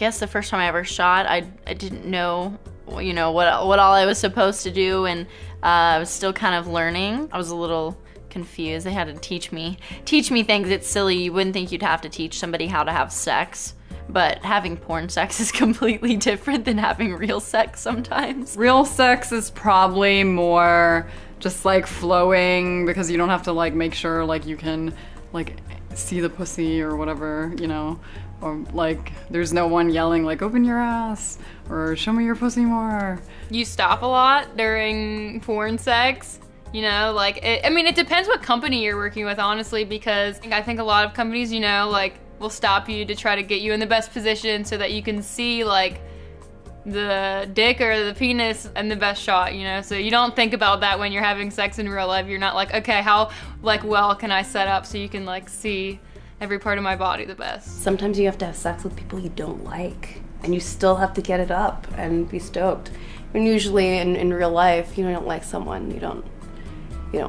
guess the first time I ever shot, I didn't know, you know, what all I was supposed to do, and I was still kind of learning. I was a little confused. They had to teach me things. It's silly. You wouldn't think you'd have to teach somebody how to have sex, but having porn sex is completely different than having real sex sometimes. Real sex is probably more just like flowing, because you don't have to like make sure like you can like see the pussy or whatever, you know, or like there's no one yelling like open your ass or show me your pussy more. You stop a lot during porn sex. You know, like, I mean, it depends what company you're working with, honestly, because I think a lot of companies, you know, like, will stop you to try to get you in the best position so that you can see, like, the dick or the penis and the best shot, you know? So you don't think about that when you're having sex in real life. You're not like, okay, how, like, well can I set up so you can, like, see every part of my body the best? Sometimes you have to have sex with people you don't like, and you still have to get it up and be stoked. And usually in real life, you don't like someone, you don't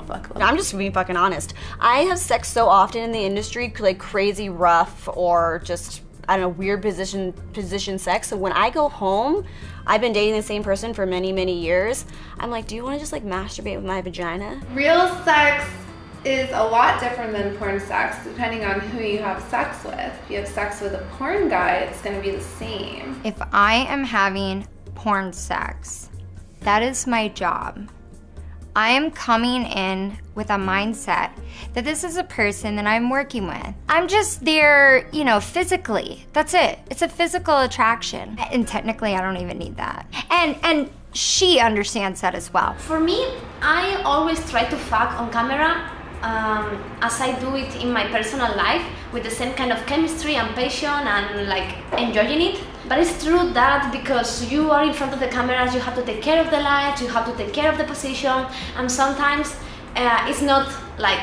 fuck them. I'm just being fucking honest. I have sex so often in the industry, like crazy rough or just, I don't know, weird position sex. So when I go home, I've been dating the same person for many, many years. I'm like, do you want to just like masturbate with my vagina? Real sex is a lot different than porn sex, depending on who you have sex with. If you have sex with a porn guy, it's gonna be the same. If I am having porn sex, that is my job. I am coming in with a mindset that this is a person that I'm working with. I'm just there, you know, physically. That's it. It's a physical attraction. And technically, I don't even need that. And she understands that as well. For me, I always try to fuck on camera as I do it in my personal life, with the same kind of chemistry and passion and like enjoying it. But it's true that because you are in front of the cameras, you have to take care of the lights, you have to take care of the position, and sometimes it's not like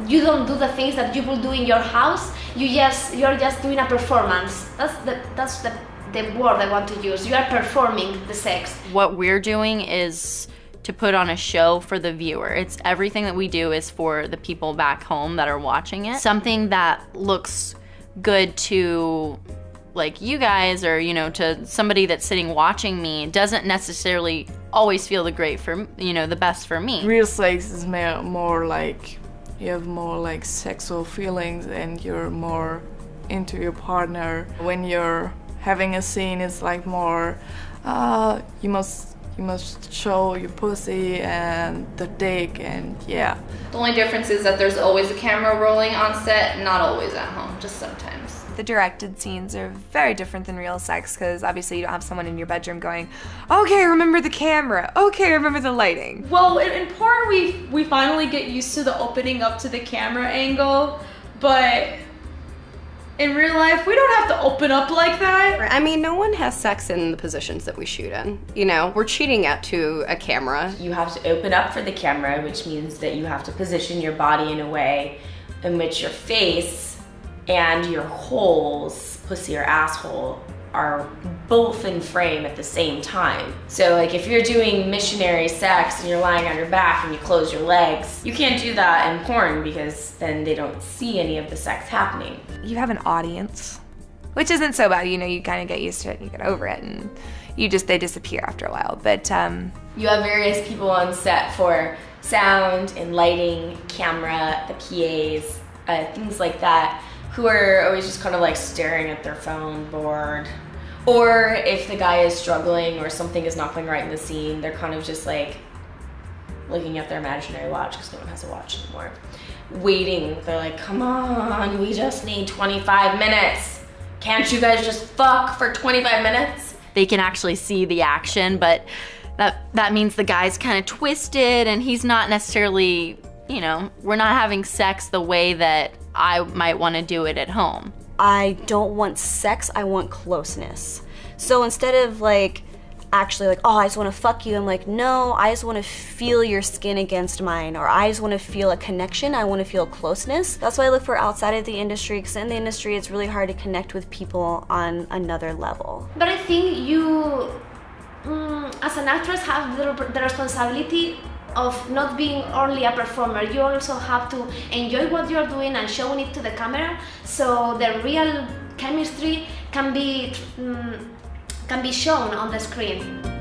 you don't do the things that you will do in your house. You're just doing a performance. That's the word I want to use. You are performing the sex. What we're doing is to put on a show for the viewer. It's everything that we do is for the people back home that are watching it. Something that looks good to like you guys, or you know, to somebody that's sitting watching me, doesn't necessarily always feel the best for me. Real sex is more like you have more like sexual feelings and you're more into your partner. When you're having a scene, it's like more you must show your pussy and the dick, and yeah. The only difference is that there's always a camera rolling on set, not always at home, just sometimes. The directed scenes are very different than real sex, because obviously you don't have someone in your bedroom going, okay, remember the camera, okay, remember the lighting. Well, in porn we finally get used to the opening up to the camera angle, but in real life, we don't have to open up like that. I mean, no one has sex in the positions that we shoot in. You know, we're cheating to a camera. You have to open up for the camera, which means that you have to position your body in a way in which your face and your holes, pussy or asshole, are both in frame at the same time. So like if you're doing missionary sex and you're lying on your back and you close your legs, you can't do that in porn because then they don't see any of the sex happening. You have an audience, which isn't so bad. You know, you kind of get used to it and you get over it, and they disappear after a while. But you have various people on set for sound and lighting, camera, the PAs, things like that, who are always just kind of like staring at their phone, bored. Or if the guy is struggling or something is not going right in the scene, they're kind of just like looking at their imaginary watch, because no one has a watch anymore, waiting. They're like, come on, we just need 25 minutes. Can't you guys just fuck for 25 minutes? They can actually see the action, but that means the guy's kind of twisted and he's not necessarily, you know, we're not having sex the way that I might want to do it at home. I don't want sex, I want closeness. So instead of like actually like, oh, I just want to fuck you, I'm like, no, I just want to feel your skin against mine, or I just want to feel a connection, I want to feel closeness. That's why I look for outside of the industry, because in the industry it's really hard to connect with people on another level. But I think you, as an actress, have the responsibility of not being only a performer. You also have to enjoy what you're doing and showing it to the camera, so the real chemistry can be shown on the screen.